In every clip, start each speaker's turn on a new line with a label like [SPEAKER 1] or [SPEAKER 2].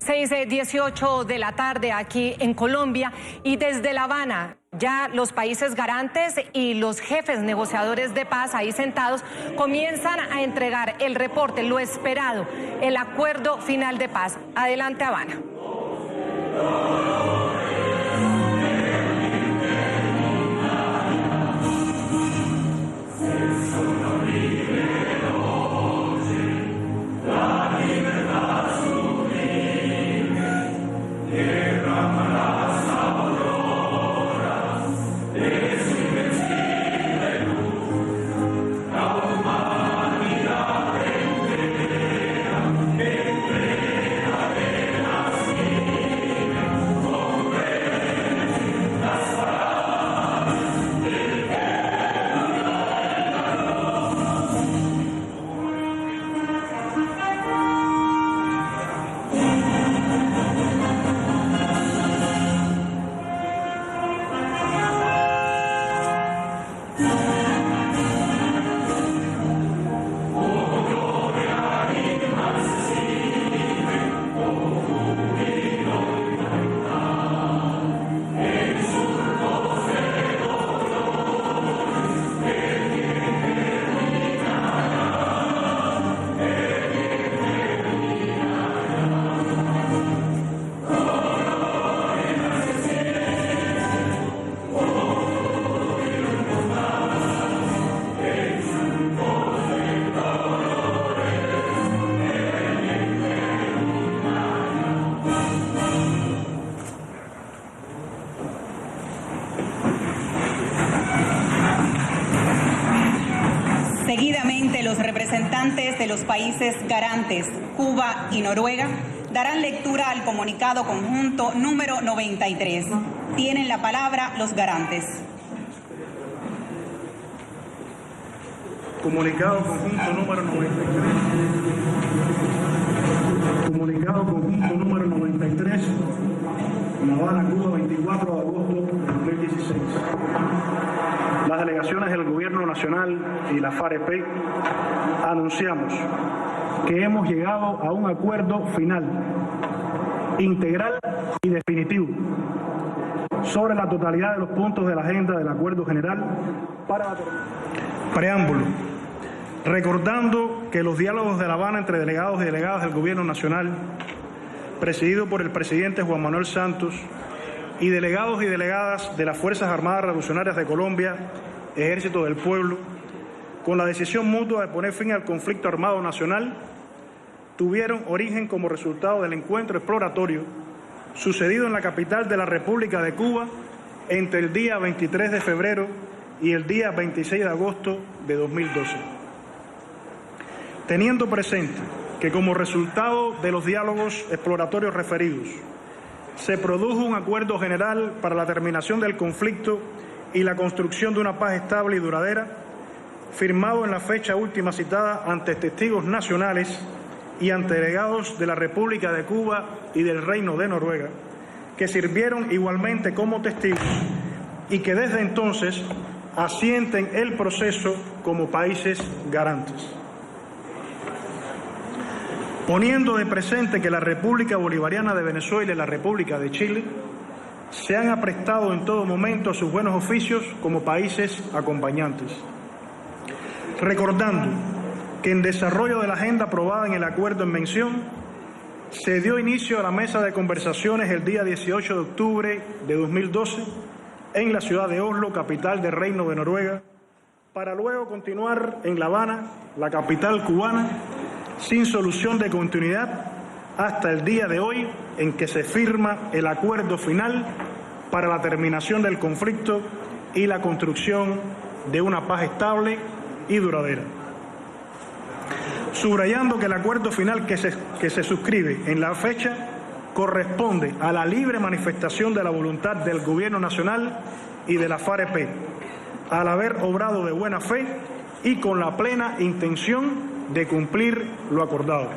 [SPEAKER 1] 6:18 de la tarde aquí en Colombia, y desde La Habana ya los países garantes y los jefes negociadores de paz ahí sentados comienzan a entregar el reporte, lo esperado, el acuerdo final de paz. Adelante, Habana.
[SPEAKER 2] Seguidamente, los representantes de los países garantes, Cuba y Noruega, darán lectura al comunicado conjunto número 93. Tienen la palabra los garantes.
[SPEAKER 3] Comunicado conjunto número 93. Comunicado conjunto número 93. La Habana, Cuba, 24 de agosto de 2016. Las delegaciones del Gobierno Nacional y la FAREP anunciamos que hemos llegado a un acuerdo final, integral y definitivo sobre la totalidad de los puntos de la agenda del Acuerdo General para la preámbulo. Recordando que los diálogos de La Habana entre delegados y delegadas del Gobierno Nacional, presidido por el presidente Juan Manuel Santos, y delegados y delegadas de las Fuerzas Armadas Revolucionarias de Colombia, Ejército del Pueblo, con la decisión mutua de poner fin al conflicto armado nacional, tuvieron origen como resultado del encuentro exploratorio sucedido en la capital de la República de Cuba entre el día 23 de febrero y el día 26 de agosto de 2012. Teniendo presente que como resultado de los diálogos exploratorios referidos, se produjo un acuerdo general para la terminación del conflicto y la construcción de una paz estable y duradera, firmado en la fecha última citada ante testigos nacionales y ante delegados de la República de Cuba y del Reino de Noruega, que sirvieron igualmente como testigos y que desde entonces asienten el proceso como países garantes. Poniendo de presente que la República Bolivariana de Venezuela y la República de Chile se han aprestado en todo momento a sus buenos oficios como países acompañantes. Recordando que en desarrollo de la agenda aprobada en el acuerdo en mención, se dio inicio a la mesa de conversaciones el día 18 de octubre de 2012 en la ciudad de Oslo, capital del Reino de Noruega, para luego continuar en La Habana, la capital cubana, sin solución de continuidad hasta el día de hoy en que se firma el acuerdo final para la terminación del conflicto y la construcción de una paz estable y duradera. Subrayando que el acuerdo final que se suscribe en la fecha corresponde a la libre manifestación de la voluntad del Gobierno Nacional y de la FAREP, al haber obrado de buena fe y con la plena intención de cumplir lo acordado.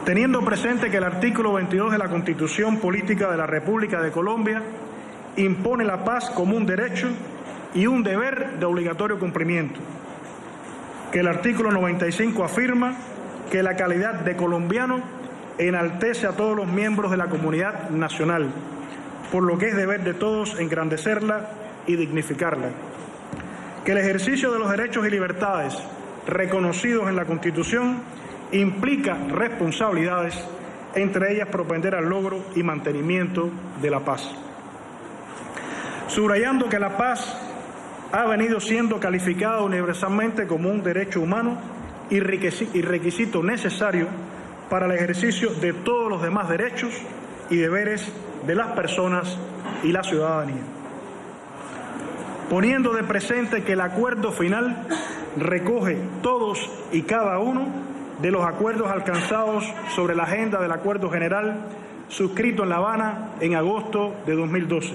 [SPEAKER 3] Teniendo presente que el artículo 22 de la Constitución Política de la República de Colombia impone la paz como un derecho y un deber de obligatorio cumplimiento, que el artículo 95 afirma que la calidad de colombiano enaltece a todos los miembros de la comunidad nacional, por lo que es deber de todos engrandecerla y dignificarla. Que el ejercicio de los derechos y libertades reconocidos en la Constitución implica responsabilidades, entre ellas propender al logro y mantenimiento de la paz. Subrayando que la paz ha venido siendo calificada universalmente como un derecho humano y requisito necesario para el ejercicio de todos los demás derechos y deberes de las personas y la ciudadanía. Poniendo de presente que el acuerdo final recoge todos y cada uno de los acuerdos alcanzados sobre la agenda del Acuerdo General suscrito en La Habana en agosto de 2012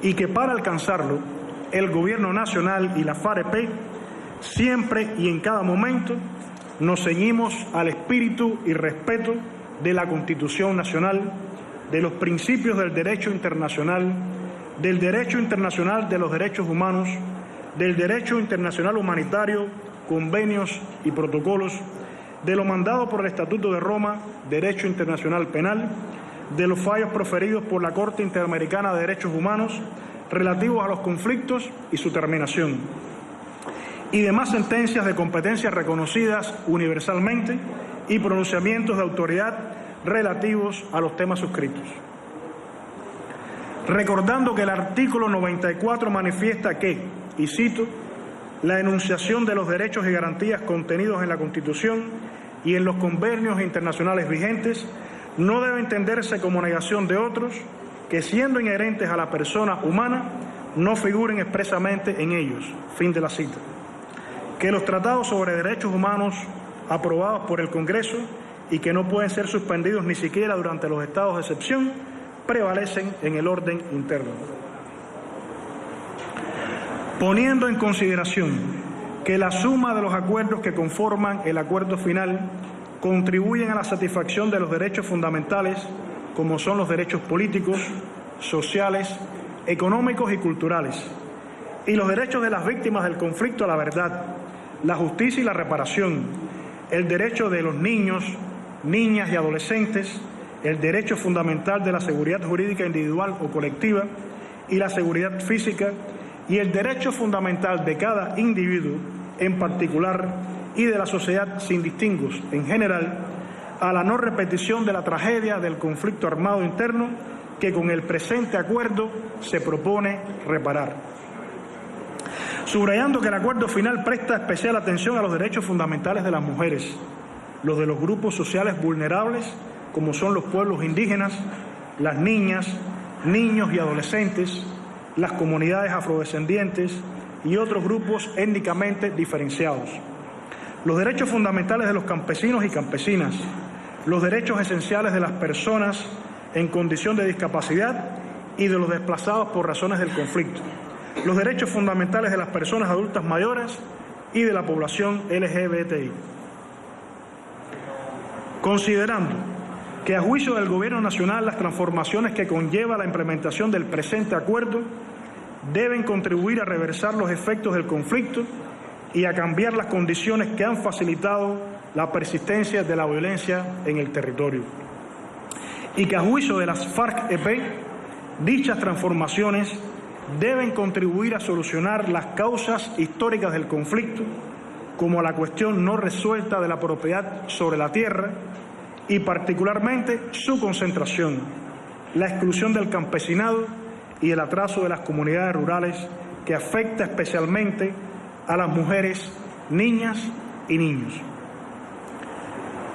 [SPEAKER 3] y que para alcanzarlo el Gobierno Nacional y la FAREP siempre y en cada momento nos ceñimos al espíritu y respeto de la Constitución Nacional, de los principios del derecho internacional, del derecho internacional de los derechos humanos, del derecho internacional humanitario, convenios y protocolos, de lo mandado por el Estatuto de Roma, derecho internacional penal, de los fallos proferidos por la Corte Interamericana de Derechos Humanos relativos a los conflictos y su terminación, y demás sentencias de competencias reconocidas universalmente y pronunciamientos de autoridad relativos a los temas suscritos. Recordando que el artículo 94 manifiesta que, y cito, la enunciación de los derechos y garantías contenidos en la Constitución y en los convenios internacionales vigentes no debe entenderse como negación de otros que, siendo inherentes a la persona humana, no figuren expresamente en ellos. Fin de la cita. Que los tratados sobre derechos humanos aprobados por el Congreso y que no pueden ser suspendidos ni siquiera durante los estados de excepción prevalecen en el orden interno. Poniendo en consideración que la suma de los acuerdos que conforman el acuerdo final contribuyen a la satisfacción de los derechos fundamentales, como son los derechos políticos, sociales, económicos y culturales, y los derechos de las víctimas del conflicto a la verdad, la justicia y la reparación, el derecho de los niños, niñas y adolescentes, el derecho fundamental de la seguridad jurídica individual o colectiva y la seguridad física, y el derecho fundamental de cada individuo en particular y de la sociedad sin distingos en general a la no repetición de la tragedia del conflicto armado interno que con el presente acuerdo se propone reparar. Subrayando que el acuerdo final presta especial atención a los derechos fundamentales de las mujeres, los de los grupos sociales vulnerables, como son los pueblos indígenas, las niñas, niños y adolescentes, las comunidades afrodescendientes y otros grupos étnicamente diferenciados, los derechos fundamentales de los campesinos y campesinas, los derechos esenciales de las personas en condición de discapacidad y de los desplazados por razones del conflicto, los derechos fundamentales de las personas adultas mayores y de la población LGBTI. Considerando que a juicio del Gobierno Nacional las transformaciones que conlleva la implementación del presente acuerdo deben contribuir a reversar los efectos del conflicto y a cambiar las condiciones que han facilitado la persistencia de la violencia en el territorio. Y que a juicio de las FARC-EP, dichas transformaciones deben contribuir a solucionar las causas históricas del conflicto, como la cuestión no resuelta de la propiedad sobre la tierra y particularmente su concentración, la exclusión del campesinado y el atraso de las comunidades rurales que afecta especialmente a las mujeres, niñas y niños.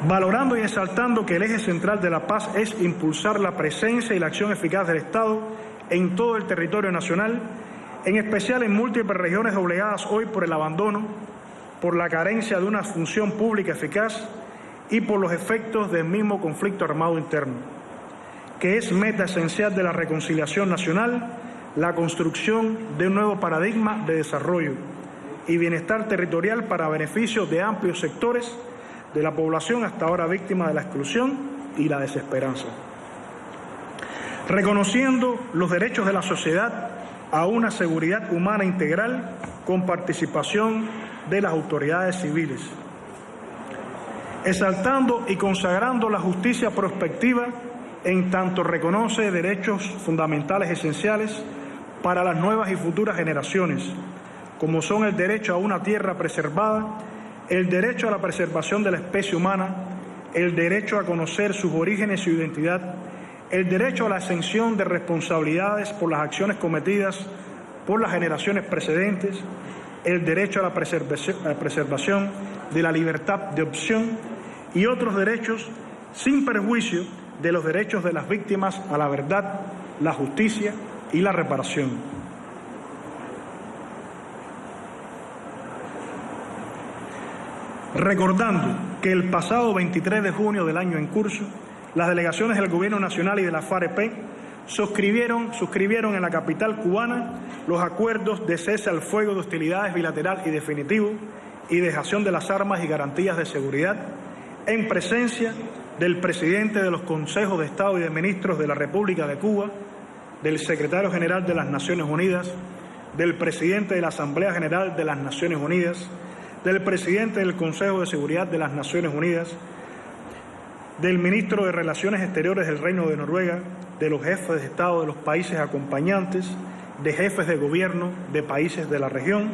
[SPEAKER 3] Valorando y exaltando que el eje central de la paz es impulsar la presencia y la acción eficaz del Estado en todo el territorio nacional, en especial en múltiples regiones doblegadas hoy por el abandono, por la carencia de una función pública eficaz y por los efectos del mismo conflicto armado interno, que es meta esencial de la reconciliación nacional, la construcción de un nuevo paradigma de desarrollo y bienestar territorial para beneficio de amplios sectores de la población hasta ahora víctima de la exclusión y la desesperanza. Reconociendo los derechos de la sociedad a una seguridad humana integral con participación de las autoridades civiles. exaltando y consagrando la justicia prospectiva en tanto reconoce derechos fundamentales esenciales para las nuevas y futuras generaciones, como son el derecho a una tierra preservada, el derecho a la preservación de la especie humana, el derecho a conocer sus orígenes y su identidad, el derecho a la exención de responsabilidades por las acciones cometidas por las generaciones precedentes, el derecho a la preservación de la libertad de opción y otros derechos sin perjuicio de los derechos de las víctimas a la verdad, la justicia y la reparación. Recordando que el pasado 23 de junio del año en curso, las delegaciones del Gobierno Nacional y de la FAREP suscribieron en la capital cubana los acuerdos de cese al fuego de hostilidades bilateral y definitivo y dejación de las armas y garantías de seguridad en presencia del presidente de los Consejos de Estado y de Ministros de la República de Cuba, del secretario general de las Naciones Unidas, del presidente de la Asamblea General de las Naciones Unidas, del presidente del Consejo de Seguridad de las Naciones Unidas, del ministro de Relaciones Exteriores del Reino de Noruega, de los jefes de Estado de los países acompañantes, de jefes de gobierno de países de la región,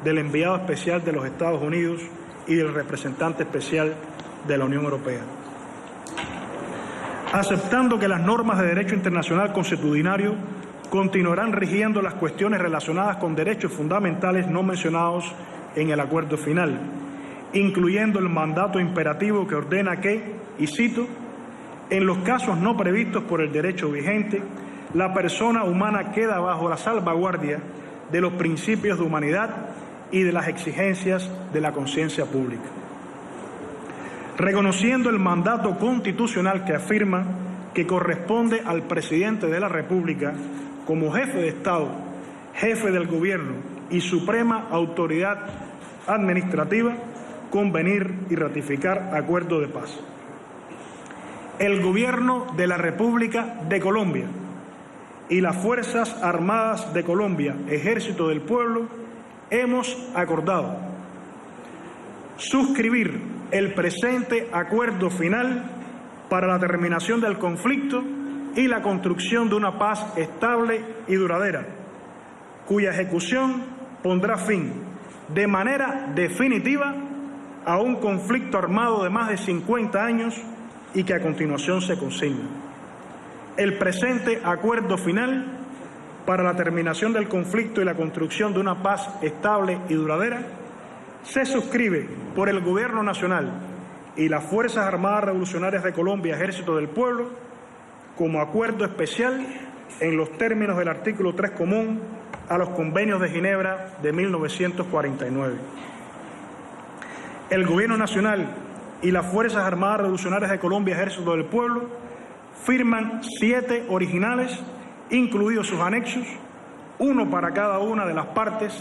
[SPEAKER 3] del enviado especial de los Estados Unidos y del representante especial de la Unión Europea. Aceptando que las normas de derecho internacional consuetudinario continuarán rigiendo las cuestiones relacionadas con derechos fundamentales no mencionados en el acuerdo final, incluyendo el mandato imperativo que ordena que, y cito, en los casos no previstos por el derecho vigente, la persona humana queda bajo la salvaguardia de los principios de humanidad y de las exigencias de la conciencia pública. Reconociendo el mandato constitucional que afirma que corresponde al presidente de la República, como jefe de Estado, jefe del Gobierno y suprema autoridad administrativa, convenir y ratificar acuerdo de paz. El Gobierno de la República de Colombia y las Fuerzas Armadas de Colombia, Ejército del Pueblo, hemos acordado suscribir el presente acuerdo final para la terminación del conflicto y la construcción de una paz estable y duradera, cuya ejecución pondrá fin de manera definitiva a un conflicto armado de más de 50 años y que a continuación se consigna. El presente acuerdo final para la terminación del conflicto y la construcción de una paz estable y duradera se suscribe por el Gobierno Nacional y las Fuerzas Armadas Revolucionarias de Colombia, Ejército del Pueblo, como acuerdo especial en los términos del artículo 3 común a los convenios de Ginebra de 1949. El Gobierno Nacional y las Fuerzas Armadas Revolucionarias de Colombia, Ejército del Pueblo, firman 7 originales, incluidos sus anexos, uno para cada una de las partes,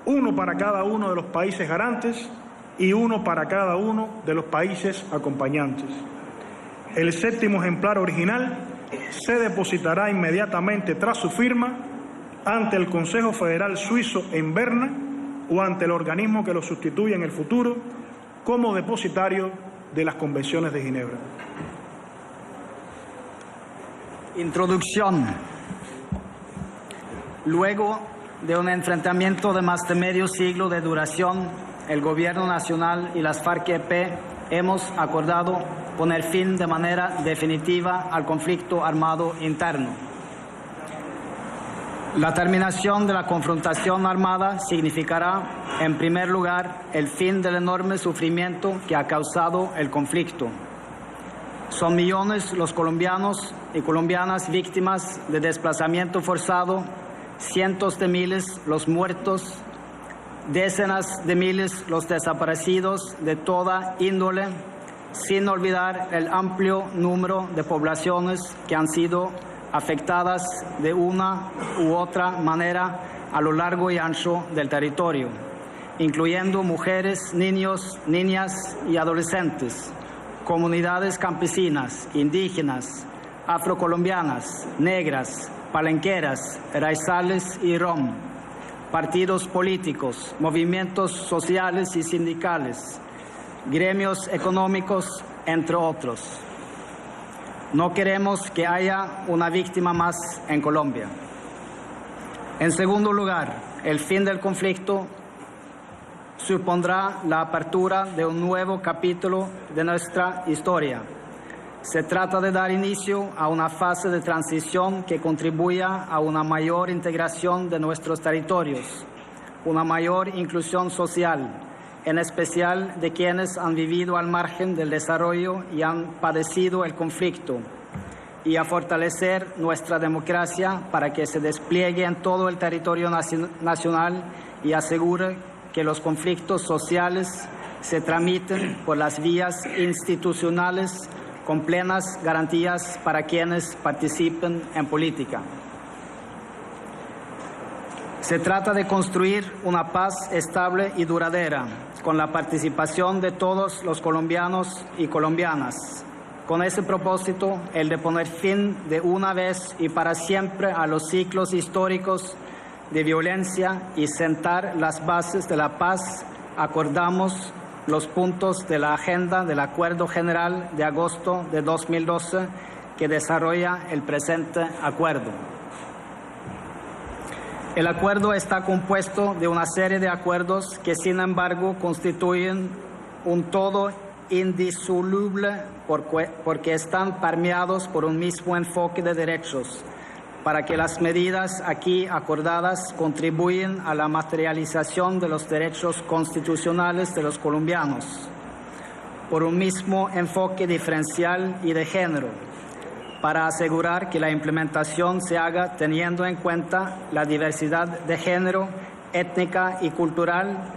[SPEAKER 3] uno para cada uno de los países garantes y uno para cada uno de los países acompañantes. El 7º ejemplar original se depositará inmediatamente tras su firma ante el Consejo Federal Suizo en Berna o ante el organismo que lo sustituya en el futuro como depositario de las convenciones de Ginebra.
[SPEAKER 4] Introducción. Luego de un enfrentamiento de más de medio siglo de duración, el Gobierno Nacional y las FARC-EP hemos acordado poner fin de manera definitiva al conflicto armado interno. La terminación de la confrontación armada significará, en primer lugar, el fin del enorme sufrimiento que ha causado el conflicto. Son millones los colombianos y colombianas víctimas de desplazamiento forzado, cientos de miles los muertos, decenas de miles los desaparecidos de toda índole, sin olvidar el amplio número de poblaciones que han sido afectadas de una u otra manera a lo largo y ancho del territorio, incluyendo mujeres, niños, niñas y adolescentes, comunidades campesinas, indígenas, afrocolombianas, negras, palenqueras, raizales y rom, partidos políticos, movimientos sociales y sindicales, gremios económicos, entre otros. No queremos que haya una víctima más en Colombia. En segundo lugar, el fin del conflicto supondrá la apertura de un nuevo capítulo de nuestra historia. Se trata de dar inicio a una fase de transición que contribuya a una mayor integración de nuestros territorios, una mayor inclusión social, en especial de quienes han vivido al margen del desarrollo y han padecido el conflicto, y a fortalecer nuestra democracia para que se despliegue en todo el territorio nacional y asegure que los conflictos sociales se tramiten por las vías institucionales con plenas garantías para quienes participen en política. Se trata de construir una paz estable y duradera, con la participación de todos los colombianos y colombianas. Con ese propósito, el de poner fin de una vez y para siempre a los ciclos históricos de violencia y sentar las bases de la paz, acordamos los puntos de la agenda del Acuerdo General de agosto de 2012 que desarrolla el presente acuerdo. El acuerdo está compuesto de una serie de acuerdos que, sin embargo, constituyen un todo indisoluble porque están permeados por un mismo enfoque de derechos, para que las medidas aquí acordadas contribuyan a la materialización de los derechos constitucionales de los colombianos, por un mismo enfoque diferencial y de género, para asegurar que la implementación se haga teniendo en cuenta la diversidad de género, étnica y cultural